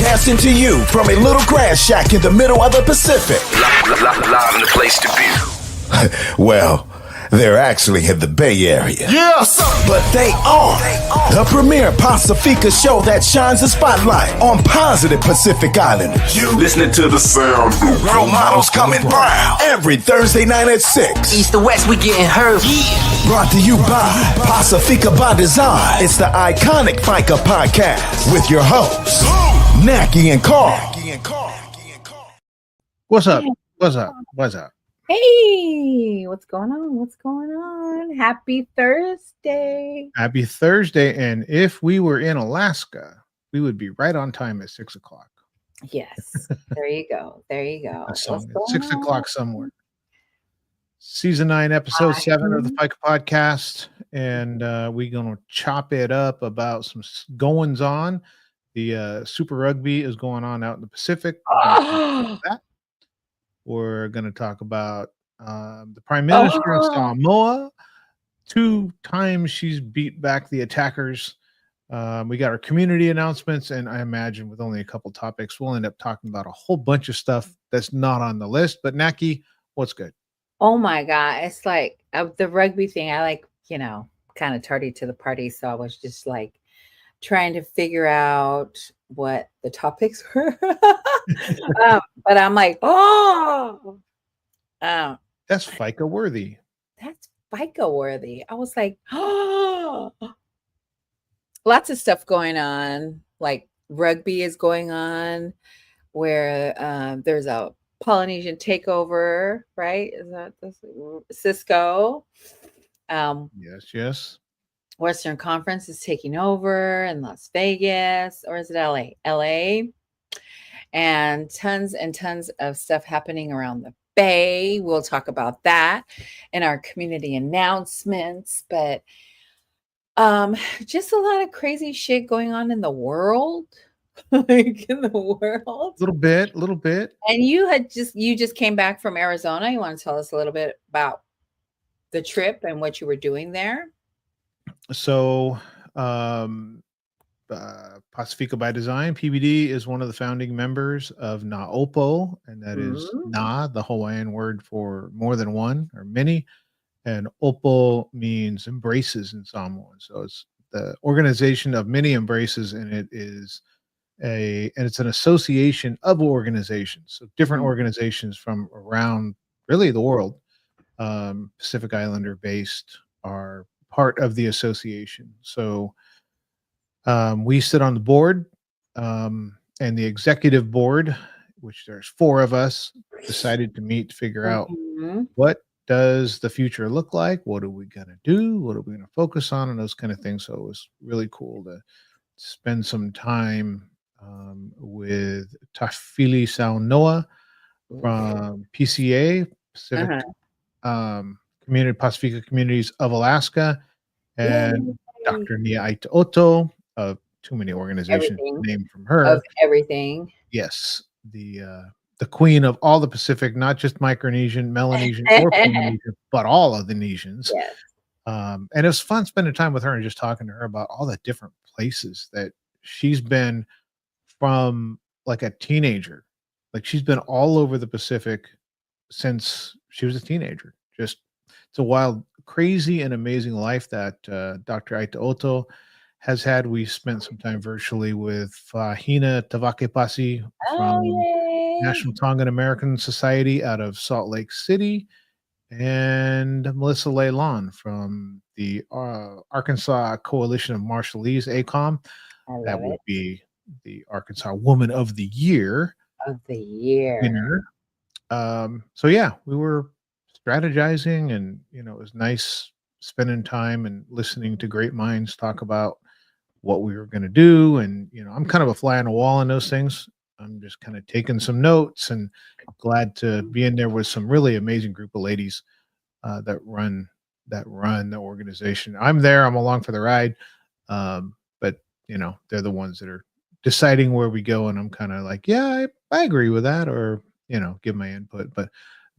Broadcasting to you from a little grass shack in the middle of the Pacific. Live in the place to be. Well, they're actually in the Bay Area. Yeah, but they are the premier Pacifica show that shines a spotlight on positive Pacific Islanders. You listening to the sound. Role models coming brown every Thursday night at 6. East to west, we getting heard. Brought to you by Pacifica by Design. It's the iconic FICA podcast with your hosts, Naki and Carl. What's up? What's up? What's up? Hey, what's going on? What's going on? Happy Thursday. Happy Thursday. And if we were in Alaska, we would be right on time at 6 o'clock. Yes. There you go. There you go. At 6 o'clock somewhere. Season 9, episode 7 of the FICA podcast. And we're going to chop it up about some goings on. The Super Rugby is going on out in the Pacific. We're going to talk about the Prime Minister in Samoa. 2 times she's beat back the attackers. We got our community announcements, and I imagine with only a couple topics, we'll end up talking about a whole bunch of stuff that's not on the list. But Naki, what's good? Oh my God. It's like the rugby thing. I kind of tardy to the party. So I was just like trying to figure out what the topics were. But I'm like, that's FICA worthy. That's FICA worthy. I was like, lots of stuff going on. Like rugby is going on where there's a Polynesian takeover, right? Is that Cisco? Yes. Western Conference is taking over in Las Vegas, or is it LA? LA. And tons of stuff happening around the Bay. We'll talk about that in our community announcements, but just a lot of crazy shit going on in the world. Like in the world. Little bit. And you just came back from Arizona. You want to tell us a little bit about the trip and what you were doing there? So, Pacifica by Design, PBD, is one of the founding members of Naopo, and that is Na, the Hawaiian word for more than one or many, and Opo means embraces in Samoan. So it's the organization of many embraces, and it's an association of organizations, so different organizations from around really the world, Pacific Islander based, are part of the association. So we sit on the board, and the executive board, which there's 4 of us, decided to meet to figure out what does the future look like, what are we going to do, what are we going to focus on, and those kind of things. So it was really cool to spend some time with Tafili Saunoa from PCA, Pacific Pacifica Communities of Alaska, and Dr. Nia Aitaoto of too many organizations named from her. Of everything. Yes, the queen of all the Pacific, not just Micronesian, Melanesian, or Polynesian, but all of the Nesians. Yes. And it was fun spending time with her and just talking to her about all the different places that she's been from, like a teenager. Like she's been all over the Pacific since she was a teenager. Just it's a wild, crazy, and amazing life that Dr. Aitaoto has had. We spent some time virtually with Fahina Tavakepasi from National Tongan American Society out of Salt Lake City, and Melissa Leilon from the Arkansas Coalition of Marshallese, ACOM. That would be the Arkansas Woman of the Year. Winner. So yeah, we were strategizing, and it was nice spending time and listening to great minds talk about what we were going to do. And I'm kind of a fly on the wall in those things. I'm just kind of taking some notes, and glad to be in there with some really amazing group of ladies that run the organization. I'm there, I'm along for the ride, but they're the ones that are deciding where we go, and I'm kind of like, yeah, I agree with that, or give my input. But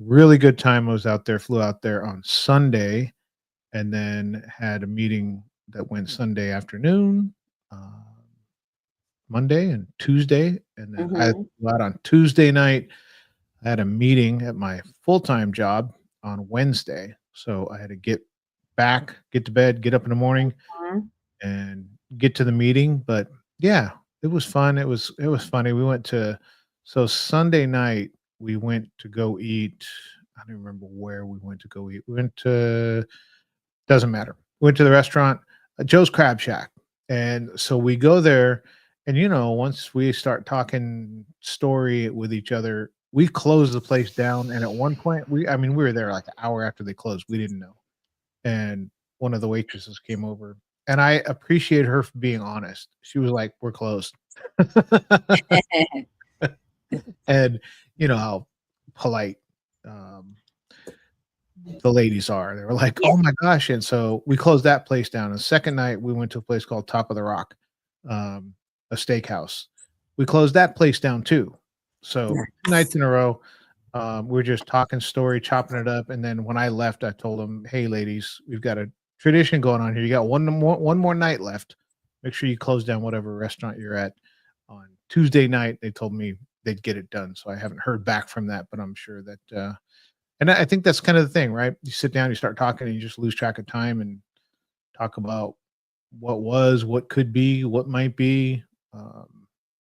really good time. I was out there, flew out there on Sunday, and then had a meeting that went Sunday afternoon. Monday and Tuesday, and then I Mhm. flew out on Tuesday night. I had a meeting at my full-time job on Wednesday, so I had to get to bed, get up in the morning, Mhm. and get to the meeting. But yeah, it was fun. It was funny. We went to so Sunday night we went to go eat. I don't remember where we went to go eat. We went to doesn't matter. We went to the restaurant, Joe's Crab Shack, and so we go there, and once we start talking story with each other, we close the place down. And at one point, I mean, we were there like an hour after they closed. We didn't know, and one of the waitresses came over, and I appreciate her for being honest. She was like, "We're closed," and you know how polite um, the ladies are. They were like, Yeah. "Oh my gosh!" And so we closed that place down. And the second night, we went to a place called Top of the Rock, um, a steakhouse. We closed that place down too. So 2 nights Nice. in a row, we were just talking story, chopping it up. And then when I left, I told them, "Hey, ladies, we've got a tradition going on here. You got one more night left. Make sure you close down whatever restaurant you're at on Tuesday night." They told me they'd get it done. So I haven't heard back from that, but I'm sure that and I think that's kind of the thing, right? You sit down, you start talking, and you just lose track of time and talk about what was, what could be, what might be,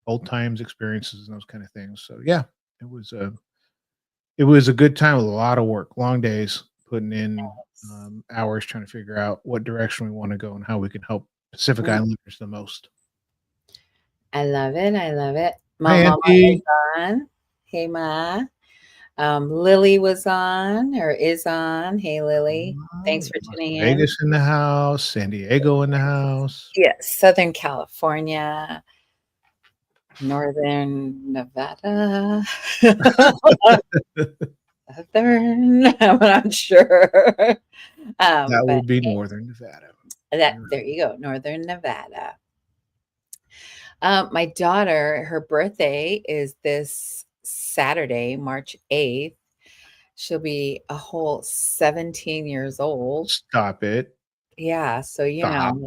old times, experiences, and those kind of things. So yeah, it was a it was a good time with a lot of work, long days, putting in hours trying to figure out what direction we want to go and how we can help Pacific Mm, Islanders the most. I love it. I love it. Hi, My mama is Auntie. on. Hey, Ma. Lily was on or is on. Hey, Lily. Oh, Thanks for Las tuning in. Vegas in the house, San Diego in the house. Yes, Southern California, Northern Nevada, Southern. I'm not sure. That But would be Northern Nevada. You're right. there you go, Northern Nevada. My daughter, her birthday is this Saturday, March 8th. She'll be a whole 17 years old. Stop it. Yeah, so, Stop.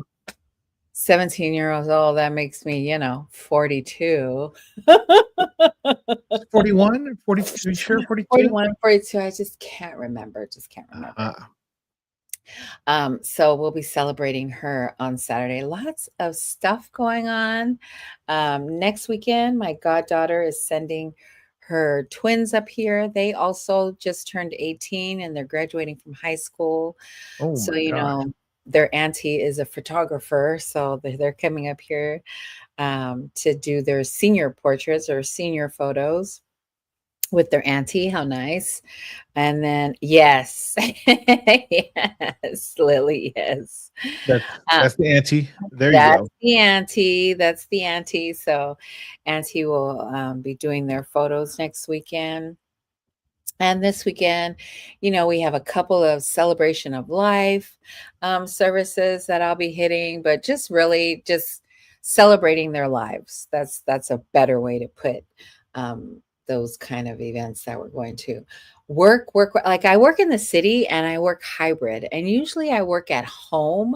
17 years old, that makes me, 42. 41 or 40, are you sure 42? 41, 42, I just can't remember, just can't remember. Uh-huh. So we'll be celebrating her on Saturday. Lots of stuff going on. Next weekend, my goddaughter is sending her twins up here. They also just turned 18 and they're graduating from high school. Oh So, my gosh. their auntie is a photographer. So they're coming up here to do their senior portraits or senior photos with their auntie. How nice. And then, yes, yes, Lily, yes. That's Uh, that's the ante. There you that's go. the auntie. That's the auntie. So, auntie will be doing their photos next weekend. And this weekend, we have a couple of celebration of life services that I'll be hitting, but just really just celebrating their lives. That's a better way to put those kind of events that we're going to work. Like I work in the city and I work hybrid, and usually I work at home,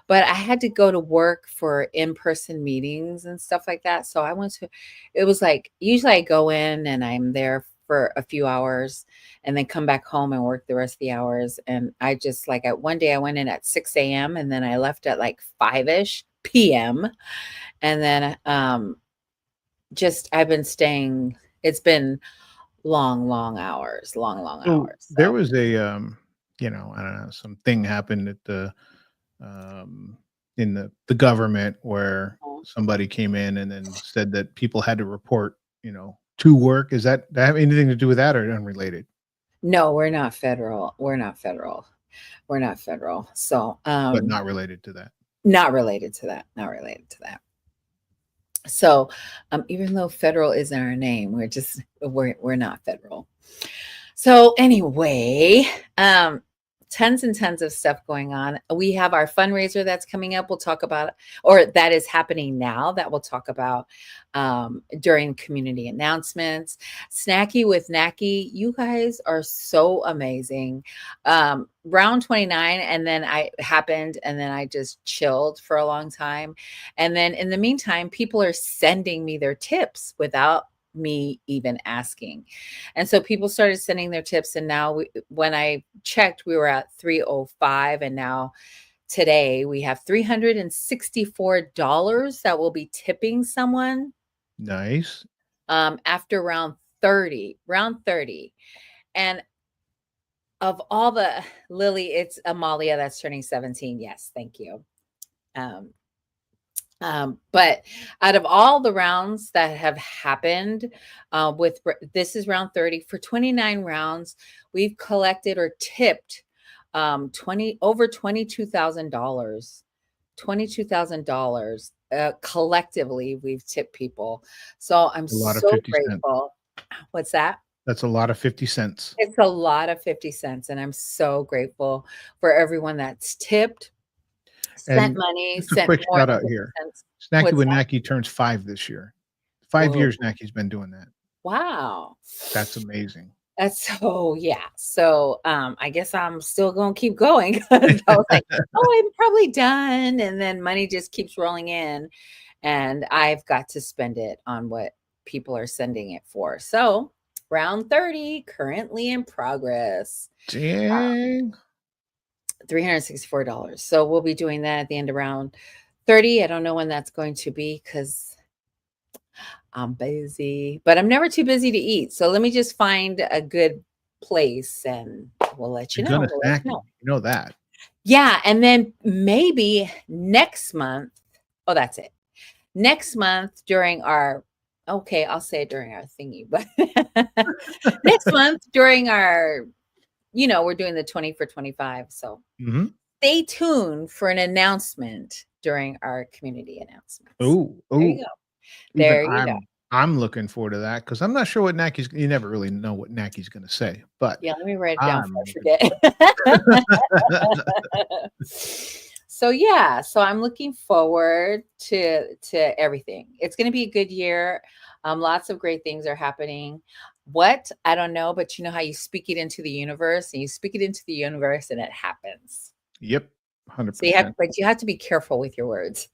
but I had to go to work for in-person meetings and stuff like that. So I went to, it was like, usually I go in and I'm there for a few hours and then come back home and work the rest of the hours. And I just like, at one day I went in at 6 a.m. and then I left at like 5-ish p.m. And then just, I've been staying, it's been long hours, long So hours. there So, was I don't know, something happened at the um in the government where somebody came in and then said that people had to report, to work. Is that have anything to do with that or unrelated? no, we're not federal. We're not federal. We're not federal. So, But not related to that. not related to that. Not related to that. So, even though federal is in our name, we're not federal. So anyway, tons and tons of stuff going on. We have our fundraiser that's coming up. We'll talk about, or that is happening now, that we'll talk about during community announcements. Snacky with Nacky, you guys are so amazing. Round 29, and then and then I just chilled for a long time. And then in the meantime, people are sending me their tips without me even asking. And so people started sending their tips. And now when I checked, we were at 305. And now today we have $364 that will be tipping someone. Nice. After round 30. And of all the Lily, it's Amalia that's turning 17. Yes, thank you. But out of all the rounds that have happened, this is round 30. For 29 rounds, we've collected or tipped over $22,000. $22,000 collectively we've tipped people. So I'm so grateful. What's that? That's a lot of 50 cents. It's a lot of 50 cents. And I'm so grateful for everyone that's tipped. Spent money, sent quick more shout out here. Snacky with Nacky turns 5 this year. 5 years Nacky's been doing that. Wow. That's amazing. That's so, yeah. So I guess I'm still going to keep going. I was like, oh, I'm probably done. And then money just keeps rolling in. And I've got to spend it on what people are sending it for. So round 30, currently in progress. Dang. $364. So we'll be doing that at the end of round 30. I don't know when that's going to be because I'm busy, but I'm never too busy to eat. So let me just find a good place and we'll let you know. You know that. Yeah. And then maybe next month. Oh, that's it. Next month during our, okay, I'll say it during our thingy, but next month during our, we're doing the 20 for 25. So stay tuned for an announcement during our community announcement. Oh, there you go. There you go. I'm looking forward to that because I'm not sure what you never really know what Nacky's going to say. But yeah, let me write it down before I forget. So yeah, so I'm looking forward to everything. It's going to be a good year. Lots of great things are happening. What? I don't know, but you know how you speak it into the universe, and you speak it into the universe and it happens. Yep. 100%. So you have to be careful with your words.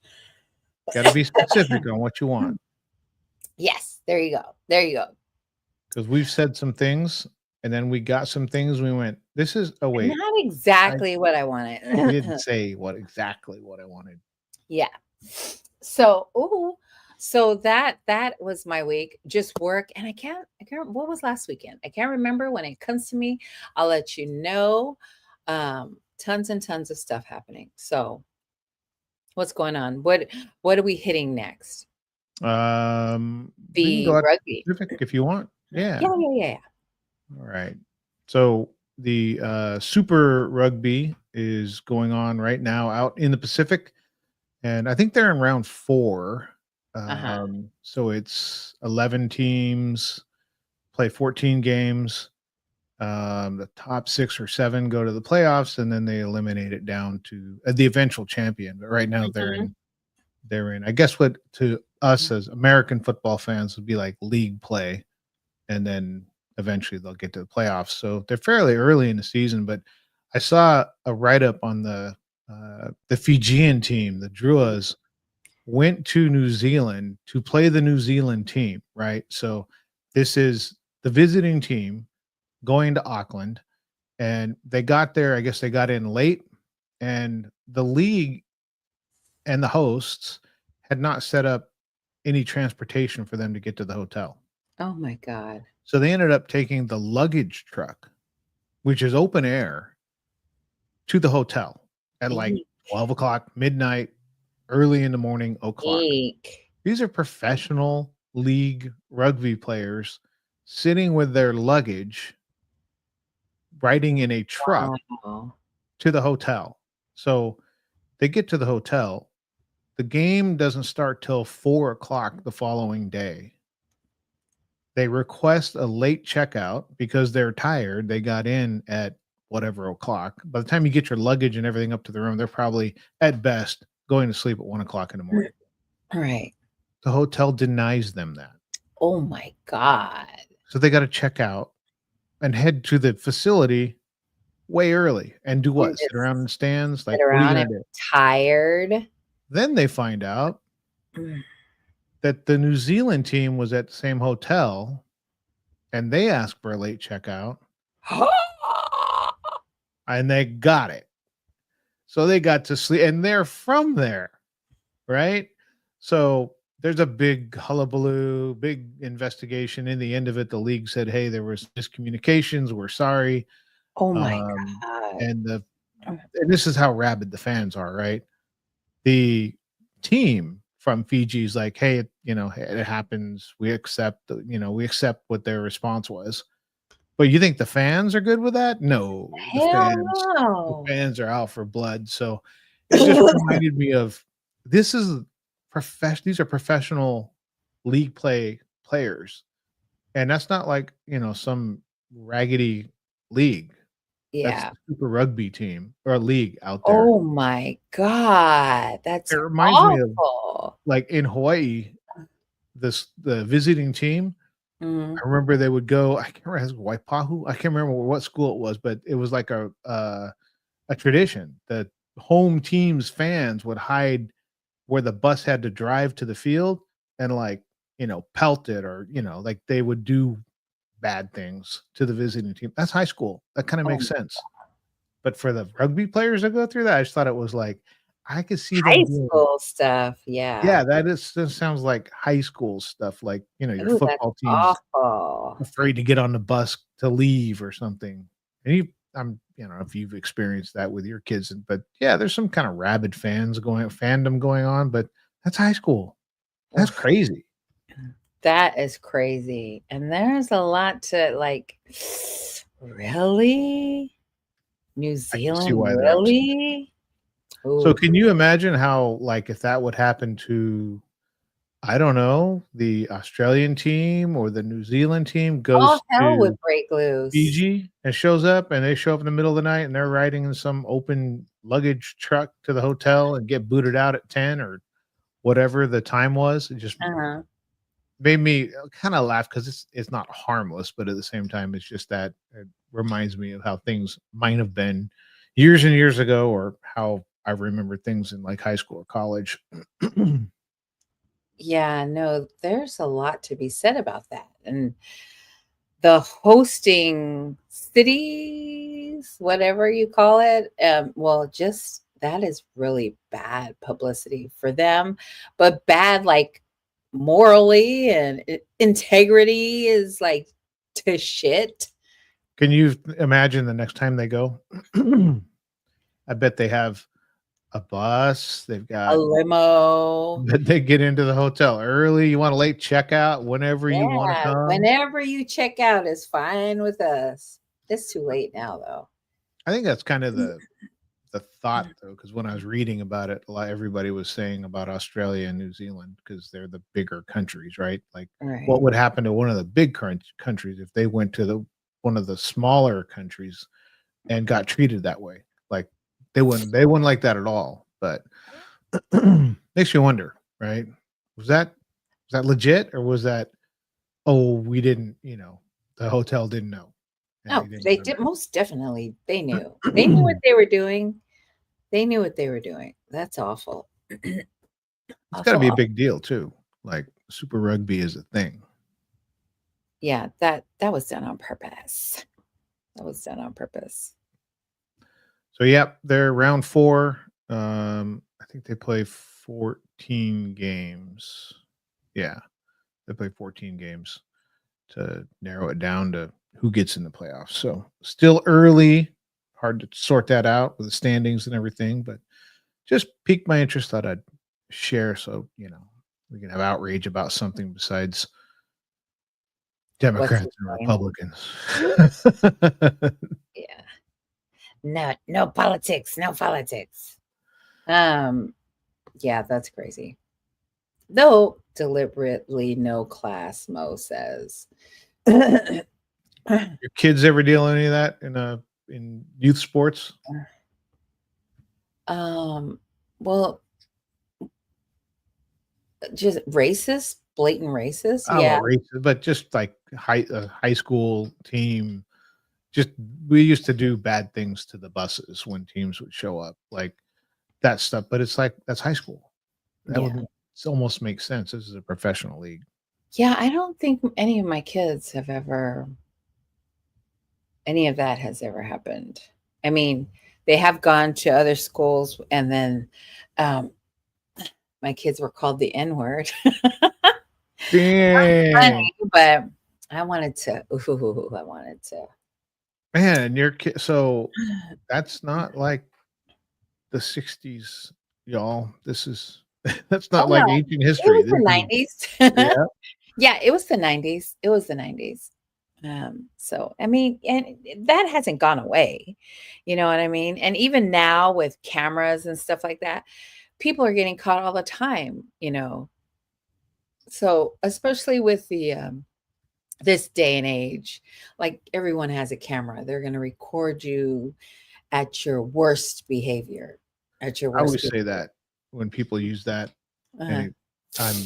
Got to be specific on what you want. Yes. There you go. There you go. Because we've said some things and then we got some things. We went, this is, oh wait. Not exactly what I wanted. We didn't say exactly what I wanted. Yeah. So, so that was my week, just work. And I can't, what was last weekend? I can't remember. When it comes to me, I'll let you know. Tons and tons of stuff happening. So what's going on? What are we hitting next? The rugby. If you want. Yeah. All right. So the Super Rugby is going on right now out in the Pacific. And I think they're in round 4. So it's 11 teams play 14 games. The top 6 or 7 go to the playoffs, and then they eliminate it down to the eventual champion. But right now they're in, I guess what to us as American football fans would be like league play, and then eventually they'll get to the playoffs. So they're fairly early in the season, but I saw a write-up on the Fijian team, the Druas, went to New Zealand to play the New Zealand team, right? So this is the visiting team going to Auckland, and they got there. I guess they got in late, and the league and the hosts had not set up any transportation for them to get to the hotel. Oh my God. So they ended up taking the luggage truck, which is open air, to the hotel at like 12 o'clock, midnight, early in the morning, o'clock. These are professional league rugby players sitting with their luggage, riding in a truck to the hotel. So they get to the hotel. The game doesn't start till 4 o'clock the following day. They request a late checkout because they're tired. They got in at whatever o'clock. By the time you get your luggage and everything up to the room, they're probably at best going to sleep at 1 o'clock in the morning. All right. The hotel denies them that. Oh my God. So they got to check out and head to the facility way early and do what? Sit around in stands? Like, Sit what are you around gonna and do? tired. Then they find out Mm. that the New Zealand team was at the same hotel and they asked for a late checkout and they got it. So they got to sleep and they're from there, right? So there's a big hullabaloo, big investigation. In the end of it, the league said, hey, there was miscommunications. We're sorry. Oh my Um, God. and this is how rabid the fans are, right? The team from Fiji is like, hey, it happens. We accept, we accept what their response was. But you think the fans are good with that? No, Hell no. the fans are out for blood. So it just reminded me of these are professional league players, and that's not like some raggedy league. That's Yeah. the Super Rugby team or league out there. Oh my God. That's It reminds me of awful. like in Hawaii, the visiting team. Mm. I remember they would go. I can't remember, Waipahu. I can't remember what school it was, but it was like a tradition that home team's fans would hide where the bus had to drive to the field and pelt it or like they would do bad things to the visiting team. That's high school. That kind of makes sense. But for the rugby players that go through that, I just thought it was like I could see High them school stuff. Yeah. yeah, that sounds like high school stuff, like your Ooh, that's football team's awful. afraid to get on the bus to leave or something. And if you've experienced that with your kids, but yeah, there's some kind of rabid fandom going on, but that's high school. That's crazy. That is crazy. And there's a lot to really? New see Zealand, why they're upset. really? So Ooh. can you imagine how, if that would happen to, I don't know, the Australian team or the New Zealand team goes All hell to would break loose. Fiji and shows up and they show up in the middle of the night and they're riding in some open luggage truck to the hotel and get booted out at 10 or whatever the time was. It just Uh-huh. made me kind of laugh because it's not harmless, but at the same time, it's just that it reminds me of how things might have been years and years ago or how I remember things in high school or college. Yeah, no, there's a lot to be said about that. And the hosting cities, whatever you call it, just that is really bad publicity for them, but bad morally and integrity is to shit. Can you imagine the next time they go? I bet they have a bus. They've got A limo. But they get into the hotel early. You want a late checkout whenever you want to Yeah, come. whenever you check out is fine with us. It's too late now, though. I think that's kind of the thought, though, because when I was reading about it, everybody was saying about Australia and New Zealand because they're the bigger countries, right? Right. What would happen to one of the big countries if they went to one of the smaller countries and got treated that way? They wouldn't like that at all. But makes you wonder, right? Was that legit or was that? Oh, we didn't. The hotel didn't know. No, they did. Most definitely, they knew. They knew what they were doing. They knew what they were doing. That's awful. It's got to be a big deal too. Super Rugby is a thing. Yeah, that was done on purpose. That was done on purpose. So, yep, they're round 4. I think they play 14 games. Yeah, they play 14 games to narrow it down to who gets in the playoffs. So, still early, hard to sort that out with the standings and everything, but just piqued my interest. Thought I'd share so we can have outrage about something besides Democrats and Republicans. Yeah. No politics. Yeah, that's crazy. Though deliberately no class, Mo says. Your kids ever deal any of that in youth sports? Well, just racist, blatant racist. I don't Yeah. know, racist, but just like high school team. Just we used to do bad things to the buses when teams would show up, like that stuff. But it's like that's high school. That Yeah. would almost make sense. This is a professional league. Yeah. I don't think any of my kids any of that has ever happened. I mean, they have gone to other schools and then um, my kids were called the N word. Dang, Funny, but I wanted to, I wanted to. man, and your kid. So that's not like the '60s, y'all. This is that's Oh not like no, ancient it history. was This the is 90s. yeah. Yeah, it was the 90s. It was the 90s. So I mean, and that hasn't gone away. You know what I mean? And even now with cameras and stuff like that, people are getting caught all the time, you know. So especially with the this day and age, like everyone has a camera. They're going to record you at your worst behavior, at your I worst always say behavior. that when people use that, Uh-huh. and I'm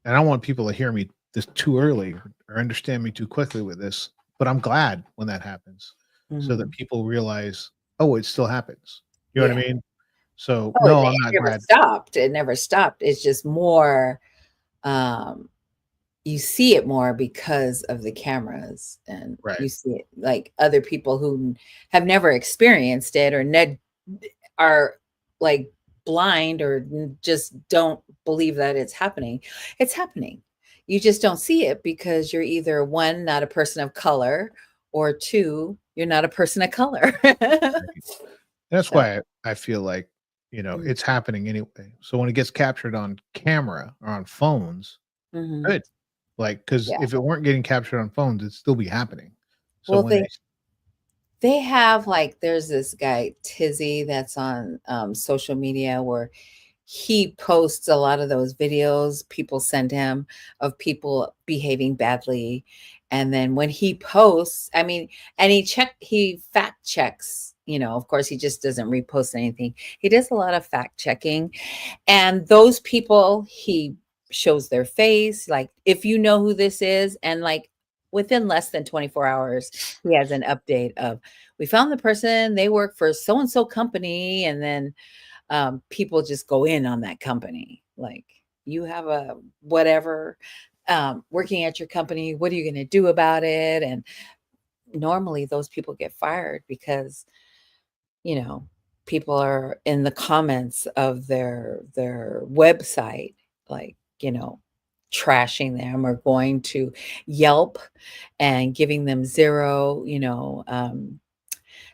and I don't want people to hear me this too early or understand me too quickly with this, but I'm glad when that happens so that Mhm. people realize, oh, it still happens. You know what I Yeah. mean? So Oh, no, it I'm not never glad. stopped. It never stopped. It's just more, um, you see it more because of the cameras and Right. you see it like other people who have never experienced it or are like blind or just don't believe that it's happening. It's happening. You just don't see it because you're either one, not a person of color, or two, you're not a person of color. That's So, why I feel like, mm, it's happening anyway. So when it gets captured on camera or on phones, mhm. good. Like, because Yeah. if it weren't getting captured on phones, it'd still be happening. So Well, when they have like there's this guy Tizzy that's on social media where he posts a lot of those videos people send him of people behaving badly, and then when he posts, I mean, and he fact checks. You know, of course, he just doesn't repost anything. He does a lot of fact checking, and those people he shows their face, like if you know who this is, and like within less than 24 hours, he has an update of we found the person, they work for so and so company, and then people just go in on that company. Like, you have a whatever working at your company. What are you going to do about it? And normally those people get fired because, you know, people are in the comments of their website, like, you know, trashing them or going to Yelp and giving them zero,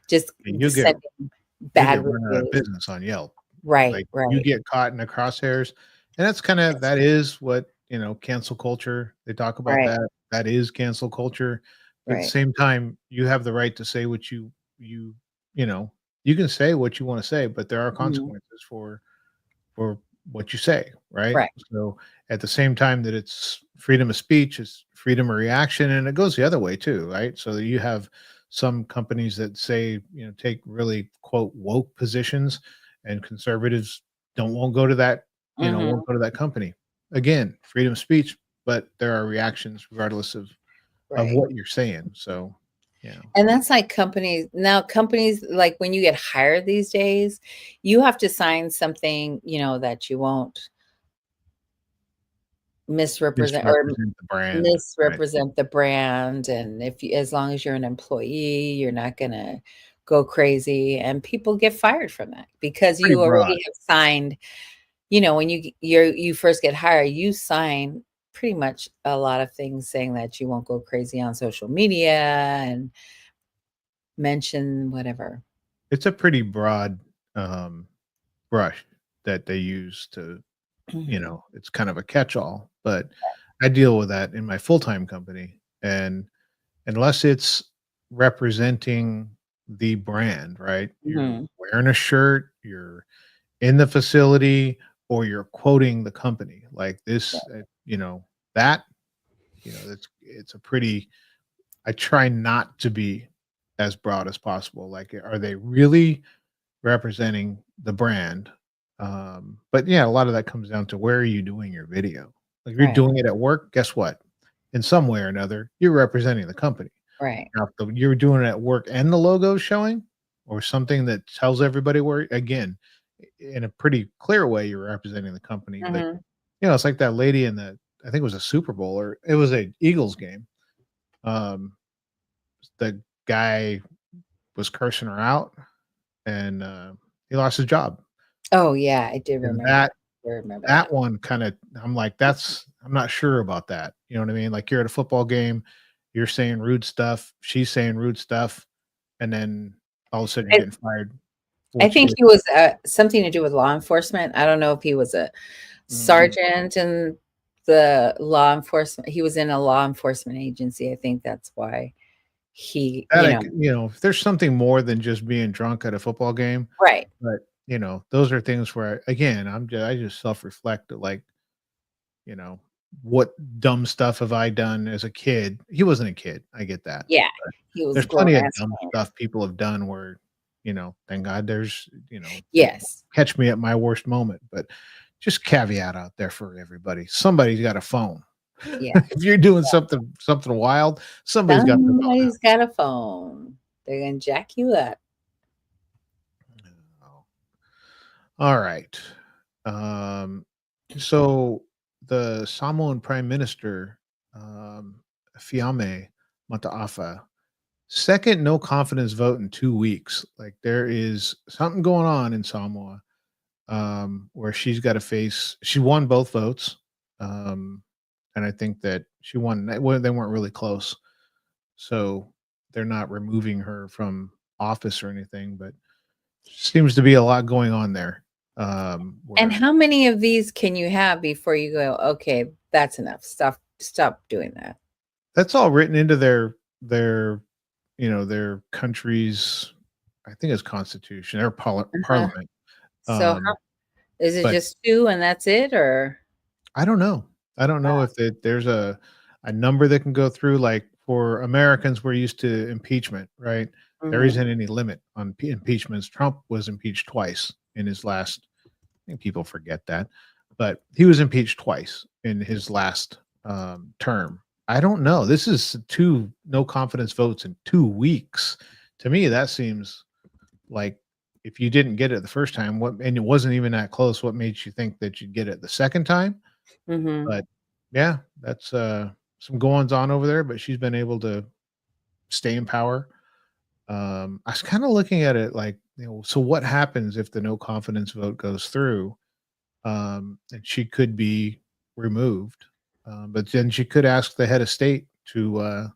just you get sending you bad get run out of reviews. business on Yelp. Right, Like, you right. get caught in the crosshairs, and that is what, cancel culture, they talk about Right, that. That is cancel culture, but at the right. same time, you have the right to say what you you know, you can say what you wanna say, but there are Mhm. consequences for what you say, right? Right. So, at the same time that it's freedom of speech, it's freedom of reaction, and it goes the other way too, right? So you have some companies that say, take really quote woke positions, and conservatives don't won't go to that, Mhm. won't go to that company. Again, freedom of speech, but there are reactions regardless of Right. what you're saying. So, And that's like companies, like when you get hired these days, you have to sign something, that you won't misrepresent or misrepresent the brand, right? misrepresent the brand. And if you, as long as you're an employee, you're not gonna go crazy. And people get fired from that because Pretty you broad. already have signed, when you first get hired, you sign pretty much a lot of things saying that you won't go crazy on social media and mention whatever. It's a pretty broad um brush that they use to, Mhm. it's kind of a catch-all, but I deal with that in my full-time company, and unless it's representing the brand, right? You're Mhm. wearing a shirt, you're in the facility, or you're quoting the company like this, that, it's a pretty I try not to be as broad as possible. Like, are they really representing the brand? But yeah, a lot of that comes down to where are you doing your video? Like, if you're Right. doing it at work, guess what? In some way or another, you're representing the company. Right. Now, if you're doing it at work and the logo's showing, or something that tells everybody where, again, in a pretty clear way, you're representing the company. But Mhm. it's like that lady in the, I think it was a Super Bowl or it was a Eagles game. Um, the guy was cursing her out, and he lost his job. Oh, yeah, I did And remember that I remember that that. one kind of, I'm like, I'm not sure about that. You know what I mean? Like, you're at a football game, you're saying rude stuff, she's saying rude stuff, and then all of a sudden you're I getting fired. I Which think was he was, something to do with law enforcement. I don't know if he was a mm, sergeant in the law enforcement. He was in a law enforcement agency. I think that's why he, that you I know. c if there's something more than just being drunk at a football game, Right. but, those are things where, again, I just self-reflect that, like, you know, what dumb stuff have I done as a kid? He wasn't a kid, I get that. Yeah. He was There's grown plenty of ass dumb man. stuff people have done where, thank God there's, Yes. catch me at my worst moment, but just caveat out there for everybody. Somebody's got a phone. Yeah. If you're doing something wild, somebody's got their phone Somebody's got a phone. They're gonna jack you up. out. All right. Um, so the Samoan Prime Minister, Fiame Mataafa, second no confidence vote in 2 weeks. Like, there is something going on in Samoa, where she won both votes. Um, and I think that she won, well, they weren't really close. So they're not removing her from office or anything, but seems to be a lot going on there. And Where how many of these can you have before you go, okay, that's enough. Stop doing that. that's all written into their country's, I think it's constitution, their Uh-huh. parliament. So how is it But just 2 and that's it, or I don't know. I don't know if there's a number that can go through. Like, for Americans, we're used to impeachment, right? There Mhm. isn't any limit on impeachments. Trump was impeached twice in his last. I think people forget that, but he was impeached twice in his last term. I don't know. This is 2 no confidence votes in 2 weeks. To me, that seems like, if you didn't get it the first time, and it wasn't even that close, what made you think that you'd get it the second time? Mhm. But yeah, that's some goings on over there, but she's been able to stay in power. I was kind of looking at it like, so what happens if the no confidence vote goes through? And she could be removed. But then she could ask the head of state to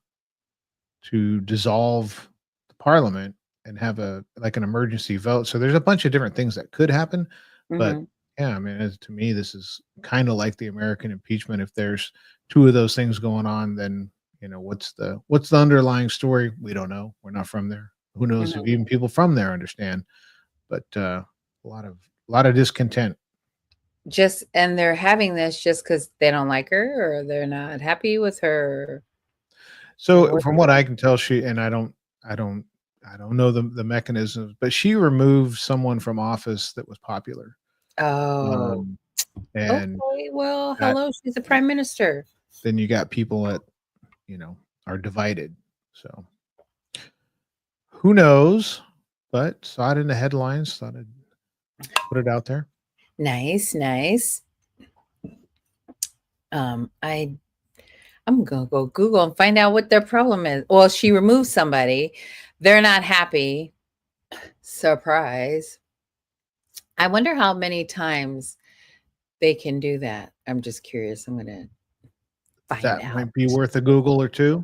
dissolve the parliament and have an emergency vote. So there's a bunch of different things that could happen. But Mhm. yeah, I mean, to me, this is kind of like the American impeachment. If there's 2 of those things going on, then what's the underlying story? We don't know. We're not from there. Who knows if Mhm. even people from there understand? But a lot of discontent. And they're having this just because they don't like her or they're not happy with her. So What from what I can tell, I don't, I don't know the mechanisms, but she removed someone from office that was popular, Oh, um, and okay, well, that hello, she's the prime minister. then you got people that are divided. So who knows? But saw it in the headlines. Thought I'd put it out there. Nice, nice. Um, I I'm gonna go Google and find out what their problem is. Well, she removed somebody. They're not happy. Surprise. I wonder how many times they can do that. I'm just curious. I'm gonna find That out. might be worth a Google or two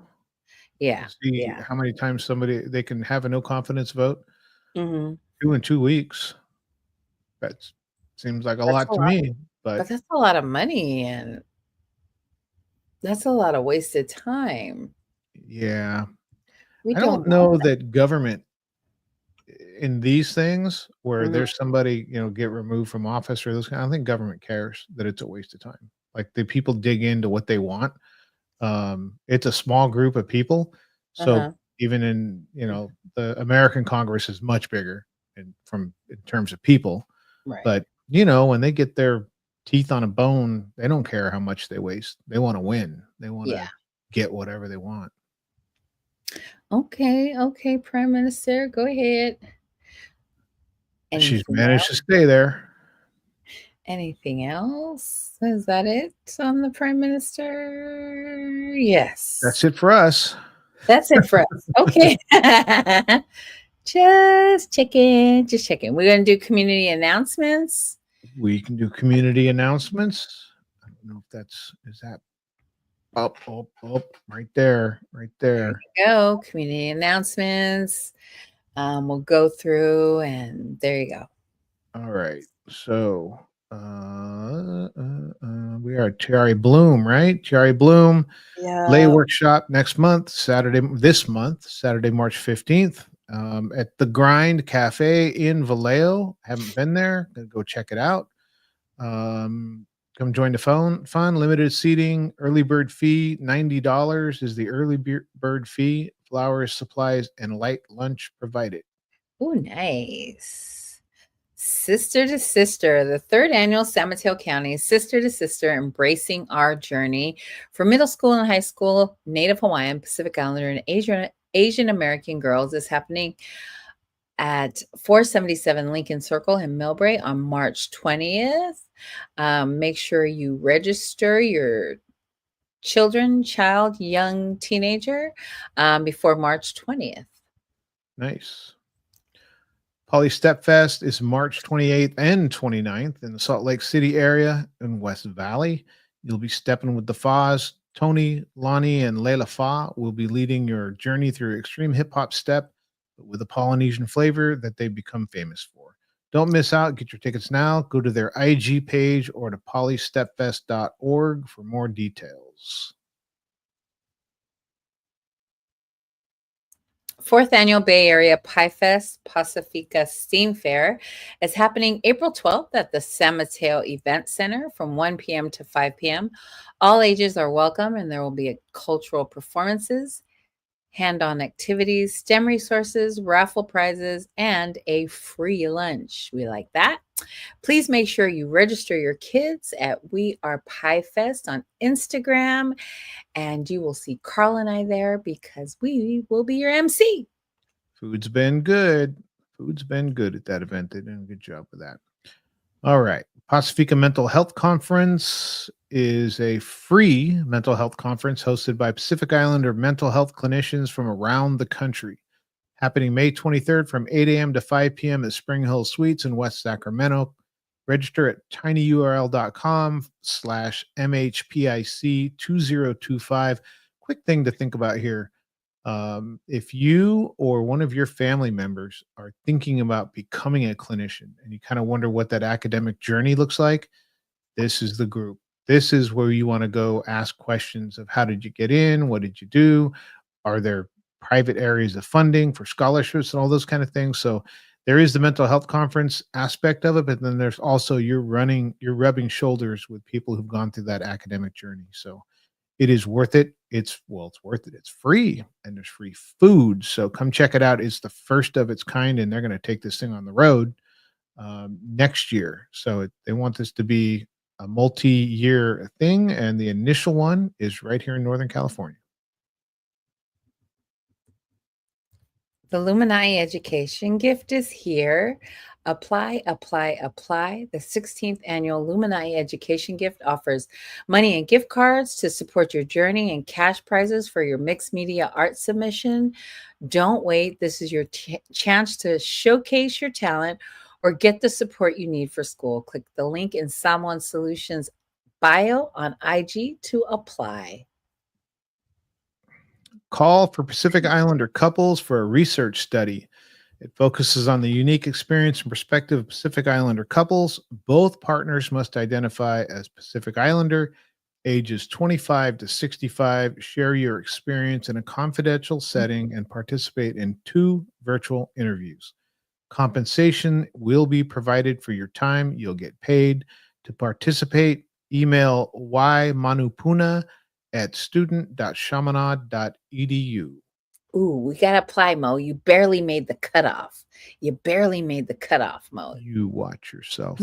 Yeah, to see yeah. how many times they can have a no confidence vote. Mhm. 2 in 2 weeks. That seems like a That's lot a to lot, me, but but that's a lot of money and that's a lot of wasted time. yeah. We I don't don't want know that. that government in these things where Mhm. there's somebody, get removed from office or those I don't think government cares that it's a waste of time. Like, the people dig into what they want. It's a small group of people. So Uh-huh. even in, the American Congress is much bigger in terms of people. Right. But, when they get their teeth on a bone, they don't care how much they waste. They want to win. They want Yeah. to get whatever they want. Okay, Prime Minister, go ahead. She's Anything managed else? to stay there. Anything else? Is that it on the Prime Minister? Yes. That's it for us. That's it for us. Okay. Just checking. We're going to do community announcements. We can do community announcements. I don't know if is that up, right there. There you go. Community announcements. We'll go through and there you go. All right. So we are at Cherry Bloom, right? Cherry Bloom lay workshop next month, Saturday, March 15th, at the Grind Cafe in Vallejo. Haven't been there. Gonna go check it out. Come join the fun. Limited seating, early bird fee, $90 is the early bird fee. Flowers, supplies, and light lunch provided. Oh, nice. Sister to Sister, the third annual San Mateo County Sister to Sister Embracing Our Journey for middle school and high school Native Hawaiian, Pacific Islander, and Asian American girls is happening at 477 Lincoln Circle in Millbrae on March 20th. Make sure you register your child, young teenager before March 20th. Nice. Poly Step Fest is March 28th and 29th in the Salt Lake City area in West Valley. You'll be stepping with the Fas. Tony, Lonnie, and Layla Fa will be leading your journey through extreme hip hop step with a Polynesian flavor that they become famous for. Don't miss out. Get your tickets now. Go to their IG page or to polystepfest.org for more details. Fourth annual Bay Area Pie Fest Pacifica Steam Fair is happening April 12th at the San Mateo Event Center from 1 p.m. to 5 p.m. All ages are welcome, and there will be cultural performances, hand-on activities, STEM resources, raffle prizes, and a free lunch. We like that. Please make sure you register your kids at We Are Pie Fest on Instagram, and you will see Carl and I there because we will be your MC. Food's been good. At that event. They did a good job with that. All right. Pacifica Mental Health Conference is a free mental health conference hosted by Pacific Islander mental health clinicians from around the country. Happening May 23rd from 8 a.m. to 5 p.m. at Spring Hill Suites in West Sacramento. Register at tinyurl.com/MHPIC2025. Quick thing to think about here. If you or one of your family members are thinking about becoming a clinician and you kind of wonder what that academic journey looks like, this is the group. This is where you want to go ask questions of how did you get in? What did you do? Are there private areas of funding for scholarships and all those kind of things? So there is the mental health conference aspect of it, but then there's also you're rubbing shoulders with people who've gone through that academic journey. So it is worth it. It's worth it. It's free and there's free food. So come check it out. It's the first of its kind, and they're going to take this thing on the road next year. So they want this to be a multi-year thing, and the initial one is right here in Northern California. The Luminai Education Gift is here. Apply. The 16th annual Luminai Education Gift offers money and gift cards to support your journey and cash prizes for your mixed media art submission. Don't wait. This is your chance to showcase your talent or get the support you need for school. Click the link in Someone Solutions bio on IG to apply. Call for Pacific Islander couples for a research study. It focuses on the unique experience and perspective of Pacific Islander couples. Both partners must identify as Pacific Islander, ages 25 to 65, share your experience in a confidential setting, and participate in 2 virtual interviews. Compensation will be provided for your time. You'll get paid. To participate, email ymanupuna@student.chaminade.edu. Ooh, we got to apply, Mo. You barely made the cutoff. You barely made the cutoff, Mo. You watch yourself.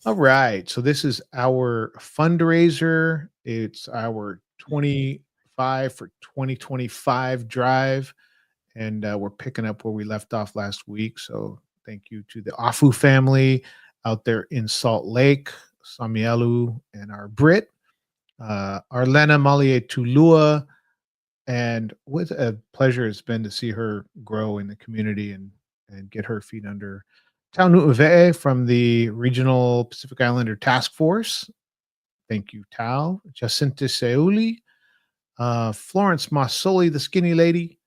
All right. So this is our fundraiser. It's our 25 for 2025 drive. And we're picking up where we left off last week. So thank you to the Afu family out there in Salt Lake, Samielu, and our Brit, Arlena Malie Tulua. And what a pleasure it's been to see her grow in the community and get her feet under Tau Nu'uve'e from the Regional Pacific Islander Task Force. Thank you, Tau. Jacinta Seuli, Florence Masoli, the skinny lady,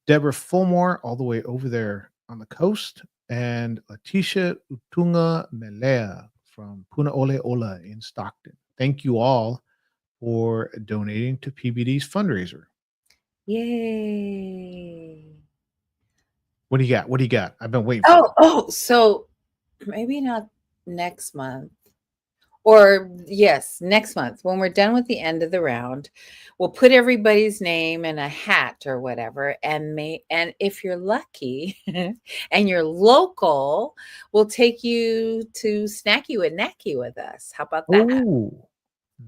Deborah Fulmore, all the way over there on the coast, and Letitia Utunga Melea from Puna Ole Ola in Stockton. Thank you all for donating to PBD's fundraiser. Yay. What do you got? What do you got? I've been waiting. So maybe not next month. Or yes, next month when we're done with the end of the round, we'll put everybody's name in a hat or whatever, and if you're lucky and you're local, we'll take you to Snacky with Nacky with us. How about that? Oh,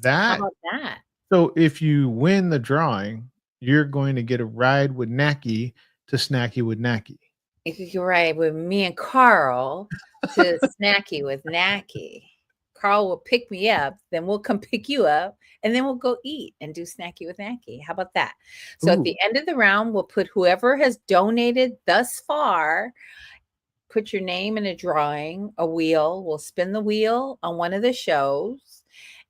How about that? So if you win the drawing, you're going to get a ride with Nacky to Snacky with Nacky. You could ride with me and Carl to Snacky with Nacky. Carl will pick me up, then we'll come pick you up, and then we'll go eat and do Snacky with Nacky. How about that? So at the end of the round, we'll put whoever has donated thus far, put your name in a drawing, a wheel. We'll spin the wheel on one of the shows,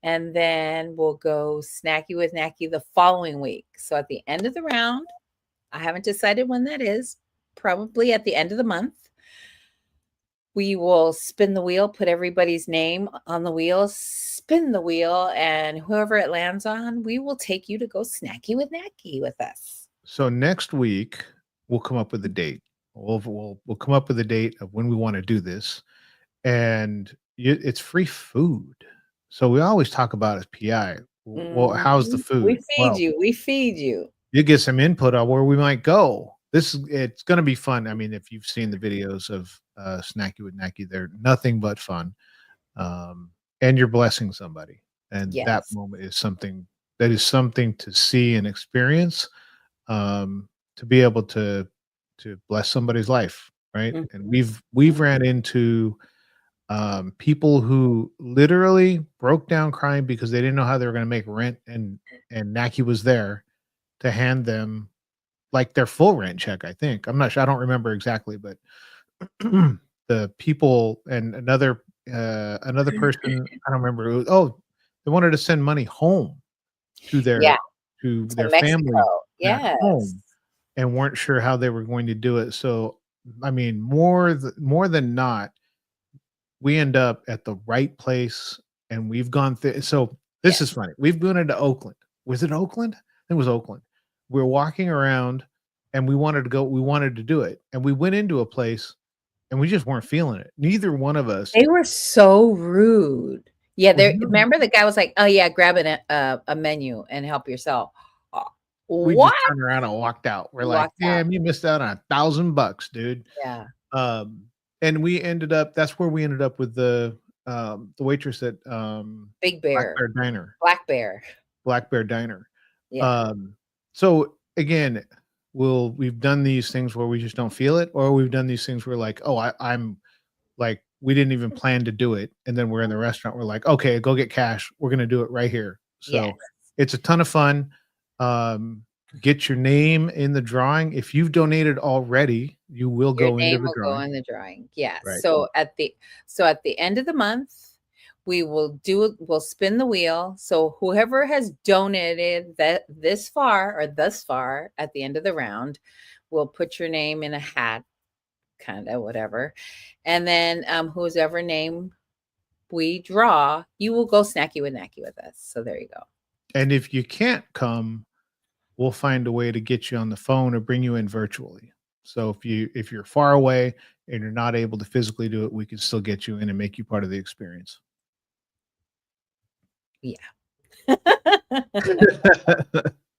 and then we'll go Snacky with Nacky the following week. So at the end of the round, I haven't decided when that is, probably at the end of the month, we will spin the wheel, put everybody's name on the wheel, spin the wheel, and whoever it lands on, we will take you to go Snacky with Nacky with us. So next week, we'll come up with a date. We'll come up with a date of when we want to do this. And it's free food. So we always talk about as PI. Well, how's the food? We feed you. We feed you. You get some input on where we might go. It's going to be fun. I mean, if you've seen the videos of Snacky with Nacky, they're nothing but fun. And you're blessing somebody. And that moment is something to see and experience, to be able to bless somebody's life. Right. Mm-hmm. And we've ran into people who literally broke down crying because they didn't know how they were going to make rent. And Nacky was there to hand them like their full rent check, I think. I'm not sure. I don't remember exactly, but the people and another person, I don't remember. They wanted to send money home to their family back home, and weren't sure how they were going to do it. So, I mean, more than not, we end up at the right place, and we've gone through. So this is funny. We've gone into Oakland. Was it Oakland? It was Oakland. We're walking around, and we wanted to do it. And we went into a place, and we just weren't feeling it. Neither one of us. They were so rude. Yeah, remember the guy was like, "Oh yeah, grab a menu and help yourself." We just turned around and walked out. We're like, "Damn, you missed out on $1,000, dude." Yeah. And we ended up. That's where we ended up with the waitress at Big Bear Black Bear Diner. Black Bear Diner. Yeah. So again, we've done these things where we just don't feel it, or we've done these things where like, I'm like, we didn't even plan to do it, and then we're in the restaurant. We're like, okay, go get cash. We're gonna do it right here. So it's a ton of fun. Get your name in the drawing. If you've donated already, you will go into the drawing. Go in the drawing. Yeah. Right. So at the end of the month, we'll spin the wheel. So whoever has donated this far at the end of the round, we'll put your name in a hat, kind of whatever. And then whoever name we draw, you will go Snacky with Nacky with us. So there you go. And if you can't come, we'll find a way to get you on the phone or bring you in virtually. So if you're far away and you're not able to physically do it, we can still get you in and make you part of the experience. Yeah.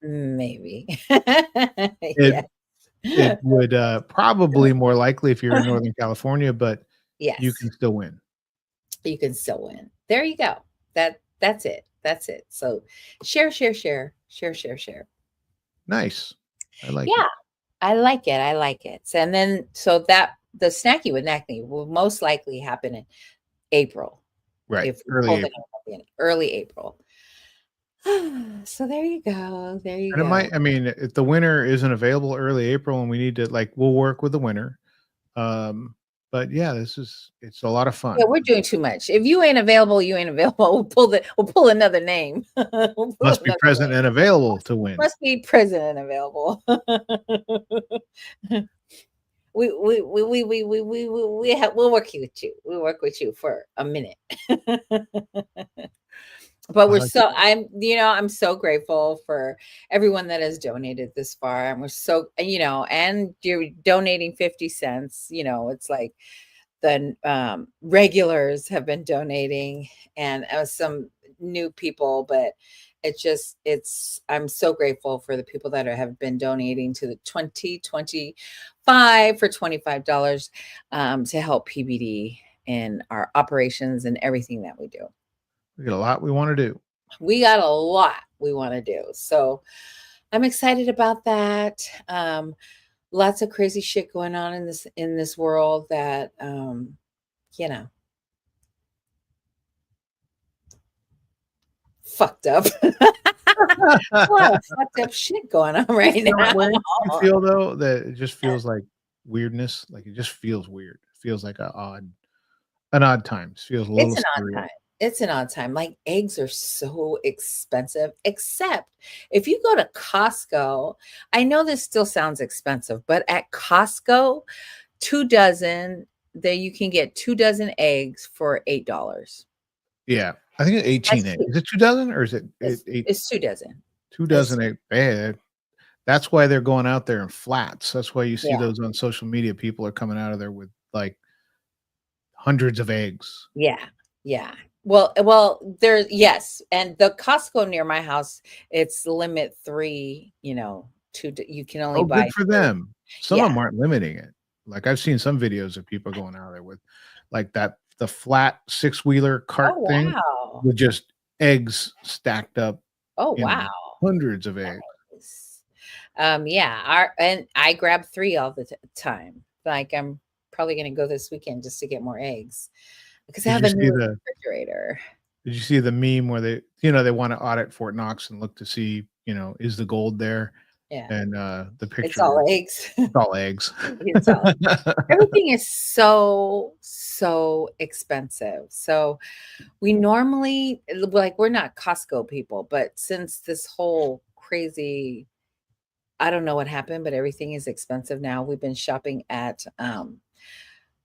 Maybe. It Yeah. it would, probably more likely if you're in Northern California, but you Yes, can still win. you can still win. There you go. That's it. That's it. So share, share, share, share, share, share. Nice. I like it. Yeah, I like it. I like it. So, and then so that the snacky with Nackney will most likely happen in April Right. if we Early pull it April. out in early April. So there you go. There you And it go. might I mean, if the winner isn't available early April and we need to like, we'll work with the winner. Um, but yeah, it's a lot of Yeah, fun. we're doing too much. If you ain't available, you ain't available. We'll pull another name. We'll pull Must be another present name. and available to win. Must be present and available. We'll work with you. We'll work with you for a minute. But I like I'm so grateful for everyone that has donated this far. And we're so, and you're donating 50 cents. It's like the regulars have been donating and some new people, but I'm so grateful for the people that have been donating to the 2025 for $25 to help PBD in our operations and everything that we do. we got a lot we want to do. We got a lot we want to do. So I'm excited about that. Lots of crazy shit going on in this world that you know fucked up. A lot of fucked up shit going on right You know now. what way you feel though that it just feels like weirdness, like it just feels weird. It feels like an odd time. It feels a little It's an odd surreal. time. It's an odd time. Like eggs are so expensive, except if you go to Costco, I know this still sounds expensive, but at Costco, 2 dozen, there you can get 2 dozen eggs for $8. Yeah. I think it's 18 That's eggs. cheap. Is it 2 dozen or is it eight It's 2 dozen. 2 It's dozen egg bad? That's why they're going out there in flats. That's why you see yeah, those on social media. People are coming out of there with like hundreds of eggs. yeah, yeah. Well, there's yes, and the Costco near my house, it's limit 3, 2 you can only Oh, buy good for 3. them. Some of Yeah. them aren't limiting it. Like I've seen some videos of people going out there with like the flat six-wheeler Oh, cart thing wow. with just eggs stacked up, Oh, you know, wow. hundreds of eggs. Nice. Yeah, and I grab 3 all the time. Like, I'm probably gonna go this weekend just to get more eggs because I Did have you a see new the refrigerator. did you see the meme where they wanna audit Fort Knox and look to see, is the gold there? Yeah, And, the it's picture all is eggs. all eggs. It's all everything is so, so expensive. So, we normally like, we're not Costco people, but since this whole crazy I don't know what happened, but everything is expensive now. We've been shopping at,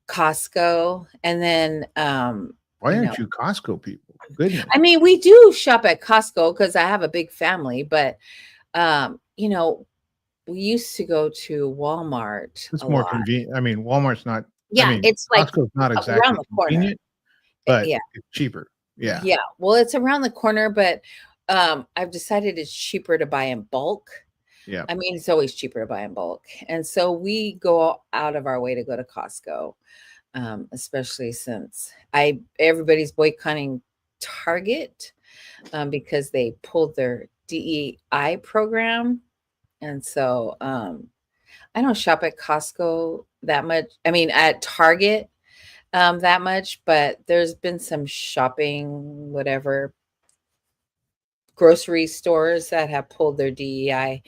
Costco, and then, Why aren't you Costco people? Goodness. I mean, we do shop at Costco because I have a big family, but, we used to go to Walmart It's a more lot. convenient. I mean, Walmart's not I Yeah, mean, it's like Costco's not around exactly the corner. convenient, but Yeah, it's cheaper. Yeah. yeah. Well, it's around the corner, but, I've decided it's cheaper to buy in bulk. Yeah. I mean, it's always cheaper to buy in bulk, and so we go out of our way to go to Costco, especially since I everybody's boycotting Target, because they pulled their DEI program, and so, I don't shop at Costco that much. I mean, at Target, that much, but there's been some shopping, whatever, grocery stores that have pulled their DEI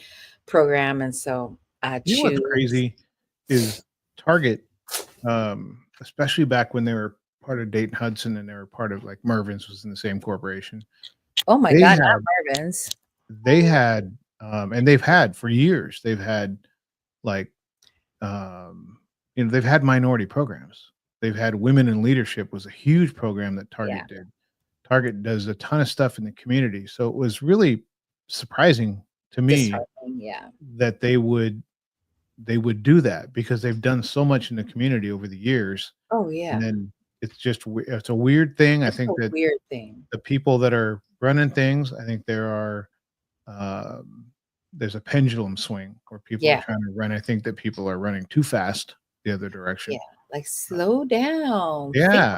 program, and so I You know what's choose. crazy is Target, especially back when they were part of Dayton Hudson and they were part of like Mervyn's was in the same corporation. Oh my They god, had not Marvin's. they had and they've had for years, they've had like they've had minority programs. They've had women in leadership was a huge program that Yeah, Target did. Target does a ton of stuff in the community. So it was really surprising to me disheartening, yeah. that they would do that because they've done so much in the community over the years. Oh, And yeah. then it's just it's a weird thing. I It's a think that weird thing. the people that are running things. I think there are there's a pendulum swing where people are Yeah. trying to run. I think that people are running too fast the other direction. Yeah. Like slow down. Yeah.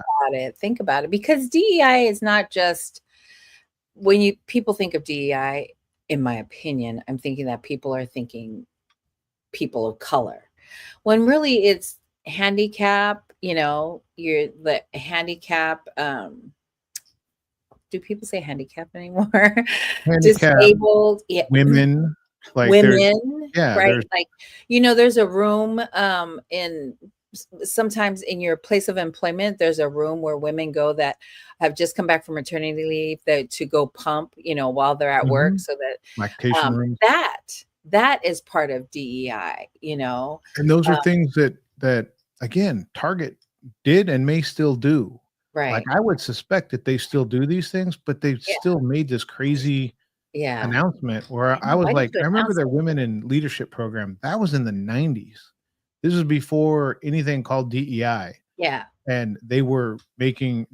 Think about it. Because DEI is not just when people think of DEI, in my opinion, I'm thinking that people are thinking people of color. When really it's handicap, you're the handicap. Do people say handicap anymore? Handicap, Disabled, yeah, women, like there's women, yeah, right? there's Like, there's a room in sometimes in your place of employment, there's a room where women go that have just come back from maternity leave to go pump, while they're at work, so that lactation rooms. that is part of DEI, And those are things that again, Target did and may still do. right. Like I would suspect that they still do these things, but they've still made this crazy Yeah. announcement where I was Why like, did you I remember announce their it? women in leadership program. That was in the 90s. This was before anything called DEI. Yeah. And they were reaching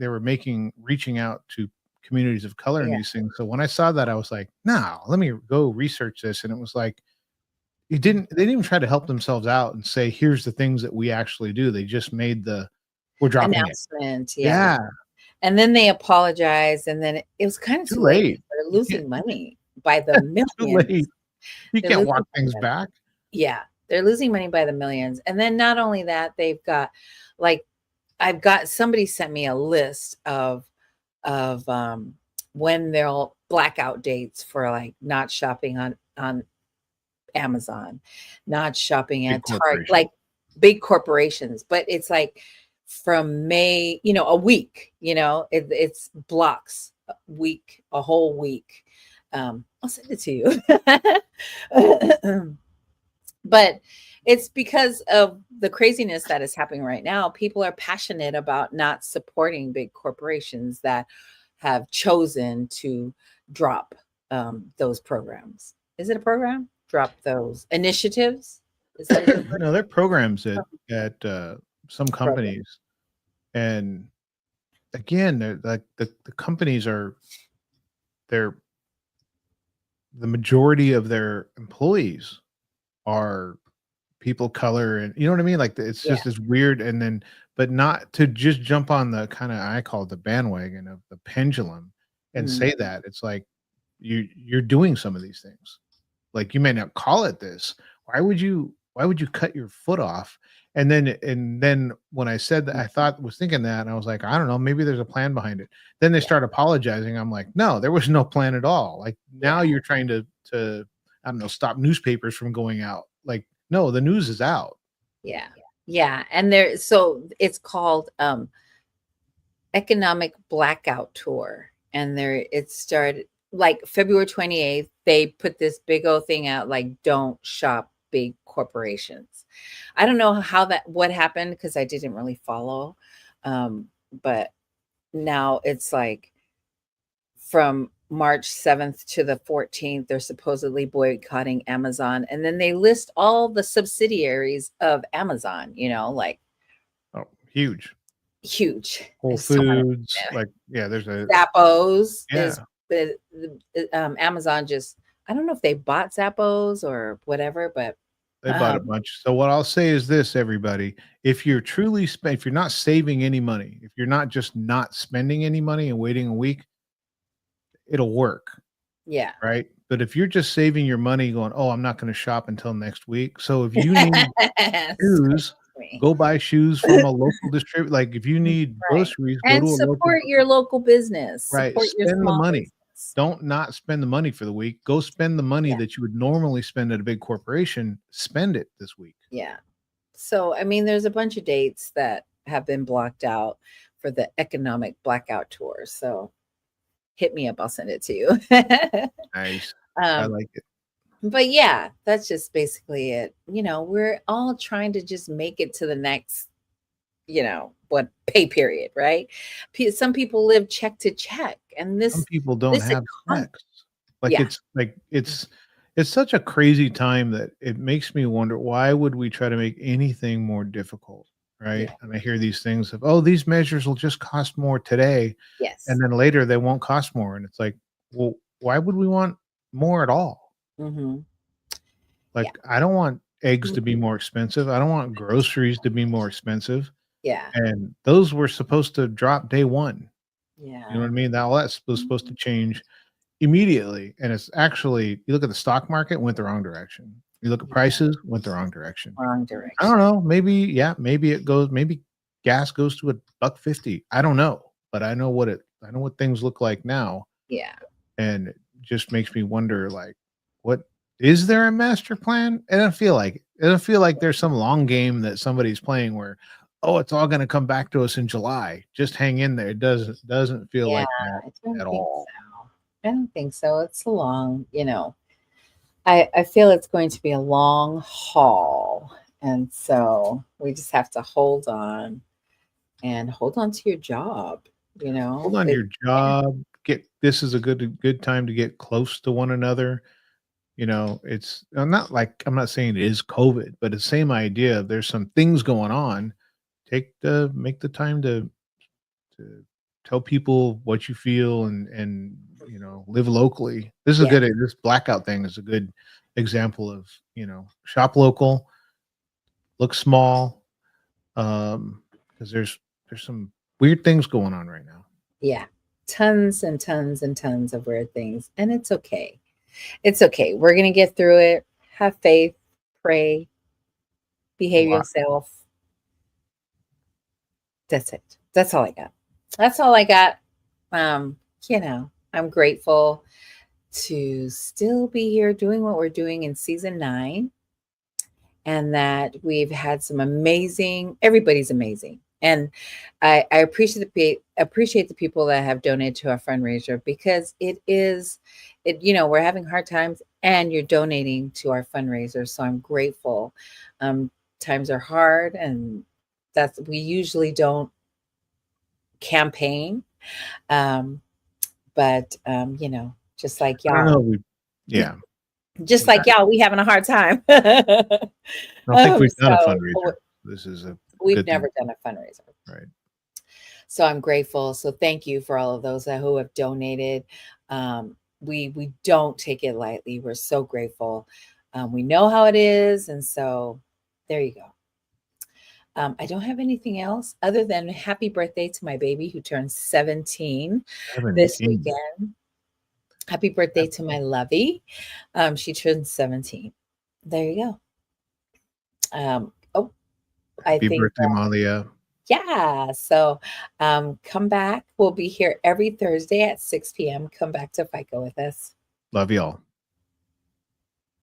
out to communities of color in these things. So when I saw that, I was like, no, let me go research this. And it was like, they didn't even try to help themselves out and say, here's the things that we actually do. They just made we're dropping it. Announcement. Yeah. And then they apologized, and then it was kind of Too late. They're losing money by the millions. Too late. You They're can't losing walk things money. back. Yeah, they're losing money by the millions. And then not only that, they've got somebody sent me a list of when they'll blackout dates for like not shopping on Amazon, not shopping at Target, like big corporations. But it's like from May, a week, it's blocks, a whole week. I'll send it to you. But it's because of the craziness that is happening right now. People are passionate about not supporting big corporations that have chosen to drop those programs. Is it a program? Drop those initiatives? Is that No, they're programs at some companies. And again, they're like the companies the majority of their employees are people color, and you know what I mean? Like it's just this weird, and then, but not to just jump on the kind of, I call it the bandwagon of the pendulum and say that it's like you're doing some of these things. Like you may not call it this. Why would you cut your foot off? And then when I said that, was thinking that, and I was like, I don't know, maybe there's a plan behind it. Then they start apologizing. I'm like, no, there was no plan at all. Like now you're trying to I don't know, stop newspapers from going out. Like, no, the news is out. Yeah. Yeah. And so it's called Economic Blackout Tour. And it started like February 28th. They put this big old thing out, like, don't shop big corporations. I don't know what happened because I didn't really follow. But now it's like from March 7th to the 14th, they're supposedly boycotting Amazon. And then they list all the subsidiaries of Amazon, like. Oh, huge. So Whole Foods, there's a Zappos. Yeah. Amazon I don't know if they bought Zappos or whatever, but they bought a bunch. So what I'll say is this, everybody, if you're if you're not saving any money, if you're not just not spending any money and waiting a week, it'll work. Yeah. Right. But if you're just saving your money going, oh, I'm not going to shop until next week. So if you need shoes, go buy shoes from a local distributor. Like if you need groceries, go to a support your local business. Right. Spend the money. Don't not spend the money for the week. Go spend the money that you would normally spend at a big corporation. Spend it this week. Yeah. So, I mean, there's a bunch of dates that have been blocked out for the economic blackout tour. So hit me up. I'll send it to you. Nice. I like it. But yeah, that's just basically it. We're all trying to just make it to the next, pay period, right? Some people live check to check, and some people don't have checks. It's such a crazy time that it makes me wonder, why would we try to make anything more difficult? Right. Yeah. And I hear these things of, oh, these measures will just cost more today. Yes. And then later they won't cost more. And it's like, well, why would we want more at all? Mm-hmm. Like, Yeah. I don't want eggs to be more expensive. I don't want groceries to be more expensive. Yeah. And those were supposed to drop day one. You know Yeah. what I mean? That all that was supposed to change immediately. And it's actually, you look at the stock market, went the wrong direction. You look at Yeah. prices, went the wrong direction. Wrong I direction. don't know. Maybe maybe gas goes to $1.50. I don't know, but I know what things look like now. Yeah. And it just makes me wonder, like, what is there a master plan? It doesn't feel like it. It doesn't feel like there's some long game that somebody's playing where, oh, it's all going to come back to us in July. Just hang in there. It doesn't feel Yeah. like I that don't at think all. so. I don't think so. It's a long, I feel it's going to be a long haul. And so we just have to hold on to your job, Hold on to your job. This is a good time to get close to one another. It's I'm not saying it is COVID, but the same idea. There's some things going on. Make the time to tell people what you feel and live locally. This is Yeah. this blackout thing is a good example of, shop local, look small, because there's some weird things going on right now. Yeah. Tons and tons and tons of weird things. And it's okay. It's okay. We're going to get through it. Have faith, pray, behave Wow. yourself. That's it. That's all I got. That's all I got. I'm grateful to still be here doing what we're doing in season 9, and that we've had some everybody's amazing. And I appreciate the people that have donated to our fundraiser, because we're having hard times and you're donating to our fundraiser. So I'm grateful. Times are hard, and we usually don't campaign. But just like I don't y'all, know. Yeah. just like y'all, we having a hard time. I don't think we've done a So, fundraiser. This is we've good thing. never done a fundraiser. Right. So I'm grateful. So thank you for all of those who have donated. We don't take it lightly. We're so grateful. We know how it is. And so there you go. I don't have anything else other than happy birthday to my baby who turns 17 this 17. weekend. Happy birthday to my lovey. She turned 17. There you go. Happy birthday, Malia. Yeah. So come back. We'll be here every Thursday at 6 p.m. Come back to FICO with us. Love y'all.